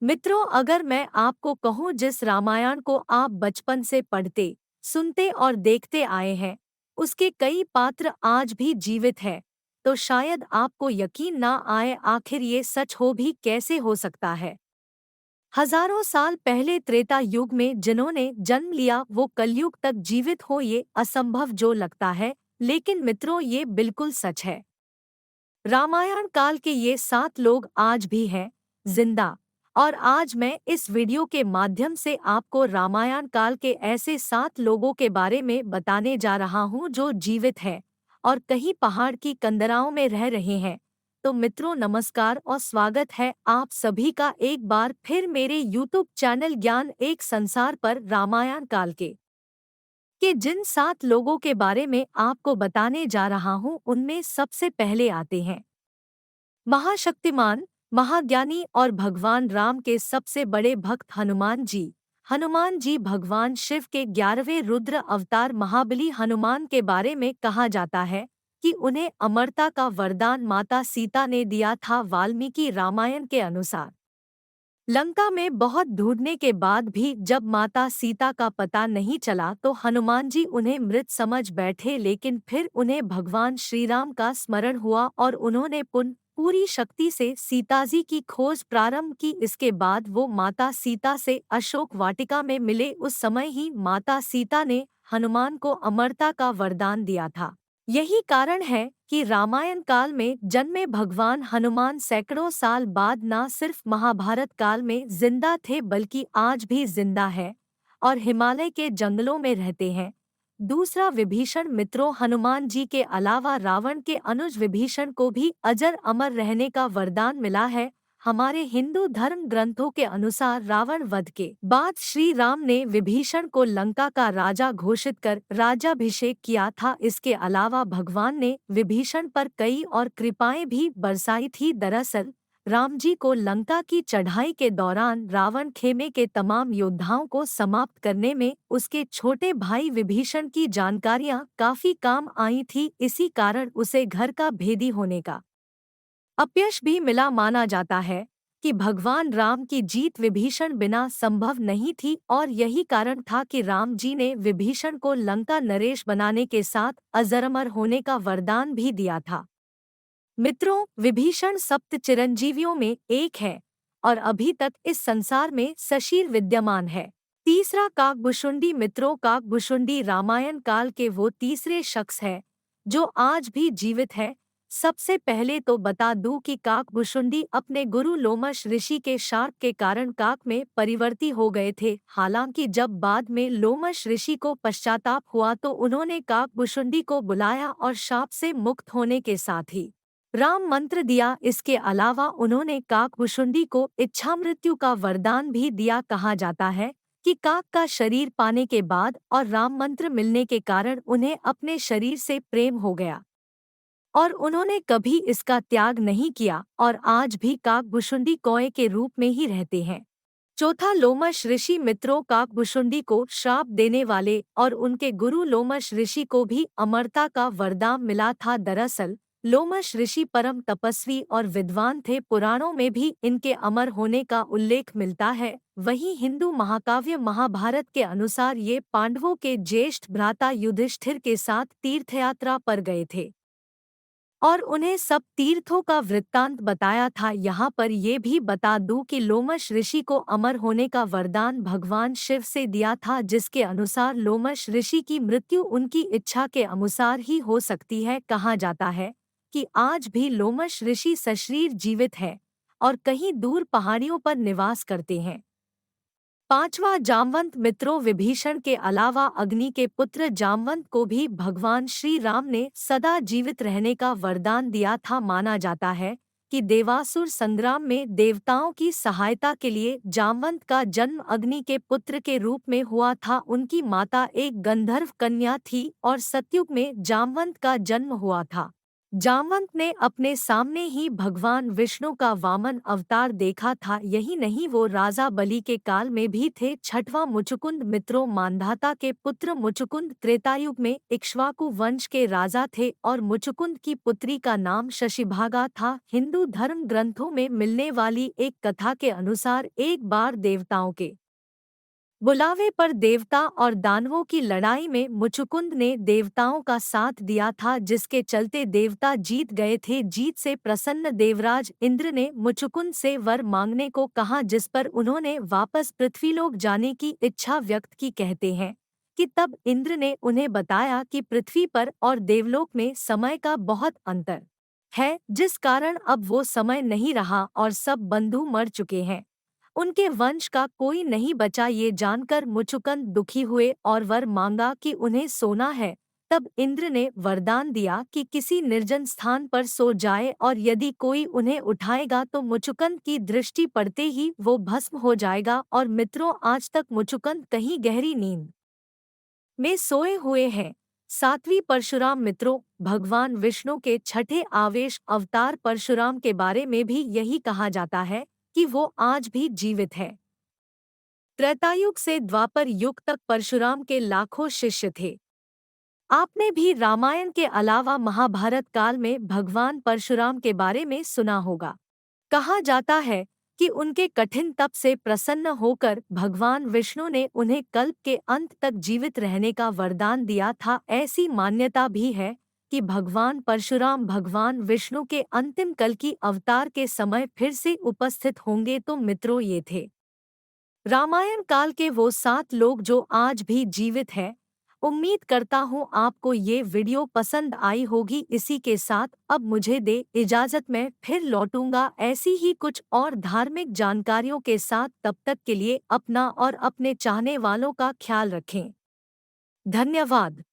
मित्रों, अगर मैं आपको कहूँ जिस रामायण को आप बचपन से पढ़ते, सुनते और देखते आए हैं, उसके कई पात्र आज भी जीवित हैं, तो शायद आपको यकीन ना आए आखिर ये सच हो भी कैसे हो सकता है। हजारों साल पहले त्रेता युग में जिन्होंने जन्म लिया वो कलयुग तक जीवित हो, ये असंभव जो लगता है, लेकिन मित्रों ये बिल्कुल सच है। रामायण काल के ये 7 लोग आज भी हैं, जिंदा। और आज मैं इस वीडियो के माध्यम से आपको रामायण काल के ऐसे 7 लोगों के बारे में बताने जा रहा हूँ जो जीवित हैं और कहीं पहाड़ की कंदराओं में रह रहे हैं। तो मित्रों नमस्कार और स्वागत है आप सभी का एक बार फिर मेरे यूट्यूब चैनल ज्ञान एक संसार पर। रामायण काल के जिन 7 लोगों के बारे में आपको बताने जा रहा हूँ उनमें सबसे पहले आते हैं महाशक्तिमान, महाज्ञानी और भगवान राम के सबसे बड़े भक्त हनुमान जी। हनुमान जी भगवान शिव के 11वें रुद्र अवतार महाबली हनुमान के बारे में कहा जाता है कि उन्हें अमरता का वरदान माता सीता ने दिया था। वाल्मीकि रामायण के अनुसार लंका में बहुत ढूंढने के बाद भी जब माता सीता का पता नहीं चला तो हनुमान जी उन्हें मृत समझ बैठे, लेकिन फिर उन्हें भगवान श्री राम का स्मरण हुआ और उन्होंने पूरी शक्ति से सीताजी की खोज प्रारंभ की। इसके बाद वो माता सीता से अशोक वाटिका में मिले। उस समय ही माता सीता ने हनुमान को अमरता का वरदान दिया था। यही कारण है कि रामायण काल में जन्मे भगवान हनुमान सैकड़ों साल बाद न सिर्फ महाभारत काल में जिंदा थे बल्कि आज भी जिंदा है और हिमालय के जंगलों में रहते हैं। दूसरा विभीषण। मित्रों, हनुमान जी के अलावा रावण के अनुज विभीषण को भी अजर अमर रहने का वरदान मिला है। हमारे हिंदू धर्म ग्रंथों के अनुसार रावण वध के बाद श्री राम ने विभीषण को लंका का राजा घोषित कर राज्याभिषेक किया था। इसके अलावा भगवान ने विभीषण पर कई और कृपाएं भी बरसाई थी। दरअसल राम जी को लंका की चढ़ाई के दौरान रावण खेमे के तमाम योद्धाओं को समाप्त करने में उसके छोटे भाई विभीषण की जानकारियां काफी काम आई थी। इसी कारण उसे घर का भेदी होने का अपयश भी मिला। माना जाता है कि भगवान राम की जीत विभीषण बिना संभव नहीं थी और यही कारण था कि राम जी ने विभीषण को लंका नरेश बनाने के साथ अजरअमर होने का वरदान भी दिया था। मित्रों, विभीषण सप्त चिरंजीवियों में एक है और अभी तक इस संसार में सशील विद्यमान है। तीसरा काकभुशुंडी। मित्रों, काकभुशुंडी रामायण काल के वो तीसरे शख्स है जो आज भी जीवित है। सबसे पहले तो बता दूं कि काकभुशुंडी अपने गुरु लोमश ऋषि के शाप के कारण काक में परिवर्ती हो गए थे। हालांकि जब बाद में लोमश ऋषि को पश्चाताप हुआ तो उन्होंने काकभुशुंडी को बुलाया और शाप से मुक्त होने के साथ ही राम मंत्र दिया। इसके अलावा उन्होंने काकभुशुंडी को इच्छा मृत्यु का वरदान भी दिया। कहा जाता है कि काक का शरीर पाने के बाद और राम मंत्र मिलने के कारण उन्हें अपने शरीर से प्रेम हो गया और उन्होंने कभी इसका त्याग नहीं किया और आज भी काकभुशुंडी कौए के रूप में ही रहते हैं। चौथा लोमश ऋषि। मित्रों, काकभुशुंडी को श्राप देने वाले और उनके गुरु लोमश ऋषि को भी अमरता का वरदान मिला था। दरअसल लोमश ऋषि परम तपस्वी और विद्वान थे। पुराणों में भी इनके अमर होने का उल्लेख मिलता है। वहीं हिंदू महाकाव्य महाभारत के अनुसार ये पांडवों के ज्येष्ठ भ्राता युधिष्ठिर के साथ तीर्थयात्रा पर गए थे और उन्हें सब तीर्थों का वृत्तांत बताया था। यहाँ पर ये भी बता दूं कि लोमश ऋषि को अमर होने का वरदान भगवान शिव से दिया था, जिसके अनुसार लोमश ऋषि की मृत्यु उनकी इच्छा के अनुसार ही हो सकती है। कहा जाता है कि आज भी लोमश ऋषि सशरीर जीवित है और कहीं दूर पहाड़ियों पर निवास करते हैं। पांचवा जामवंत। मित्रों, विभीषण के अलावा अग्नि के पुत्र जामवंत को भी भगवान श्री राम ने सदा जीवित रहने का वरदान दिया था। माना जाता है कि देवासुर संग्राम में देवताओं की सहायता के लिए जामवंत का जन्म अग्नि के पुत्र के रूप में हुआ था। उनकी माता एक गंधर्व कन्या थी और सतयुग में जामवंत का जन्म हुआ था। जामवंत ने अपने सामने ही भगवान विष्णु का वामन अवतार देखा था। यही नहीं, वो राजा बलि के काल में भी थे। छठवां मुचुकुंद मित्रों, मांधाता के पुत्र मुचुकुंद त्रेतायुग में इक्ष्वाकु वंश के राजा थे और मुचुकुंद की पुत्री का नाम शशिभागा था। हिंदू धर्म ग्रंथों में मिलने वाली एक कथा के अनुसार एक बार देवताओं के बुलावे पर देवता और दानवों की लड़ाई में मुचुकुंद ने देवताओं का साथ दिया था, जिसके चलते देवता जीत गए थे। जीत से प्रसन्न देवराज इंद्र ने मुचुकुंद से वर मांगने को कहा, जिस पर उन्होंने वापस पृथ्वीलोक जाने की इच्छा व्यक्त की। कहते हैं कि तब इंद्र ने उन्हें बताया कि पृथ्वी पर और देवलोक में समय का बहुत अंतर है, जिस कारण अब वो समय नहीं रहा और सब बंधु मर चुके हैं। उनके वंश का कोई नहीं बचा। ये जानकर मुचुकुंद दुखी हुए और वर मांगा कि उन्हें सोना है। तब इंद्र ने वरदान दिया कि किसी निर्जन स्थान पर सो जाए और यदि कोई उन्हें उठाएगा तो मुचुकुंद की दृष्टि पड़ते ही वो भस्म हो जाएगा। और मित्रों, आज तक मुचुकुंद कहीं गहरी नींद में सोए हुए हैं। सातवीं परशुराम मित्रों, भगवान विष्णु के छठे आवेश अवतार परशुराम के बारे में भी यही कहा जाता है कि वो आज भी जीवित है। त्रेतायुग से द्वापर युग तक परशुराम के लाखों शिष्य थे। आपने भी रामायण के अलावा महाभारत काल में भगवान परशुराम के बारे में सुना होगा। कहा जाता है कि उनके कठिन तप से प्रसन्न होकर भगवान विष्णु ने उन्हें कल्प के अंत तक जीवित रहने का वरदान दिया था। ऐसी मान्यता भी है कि भगवान परशुराम भगवान विष्णु के अंतिम कल की अवतार के समय फिर से उपस्थित होंगे। तो मित्रों, ये थे रामायण काल के वो 7 लोग जो आज भी जीवित हैं। उम्मीद करता हूँ आपको ये वीडियो पसंद आई होगी। इसी के साथ अब मुझे दे इजाज़त, मैं फिर लौटूंगा ऐसी ही कुछ और धार्मिक जानकारियों के साथ। तब तक के लिए अपना और अपने चाहने वालों का ख्याल रखें। धन्यवाद।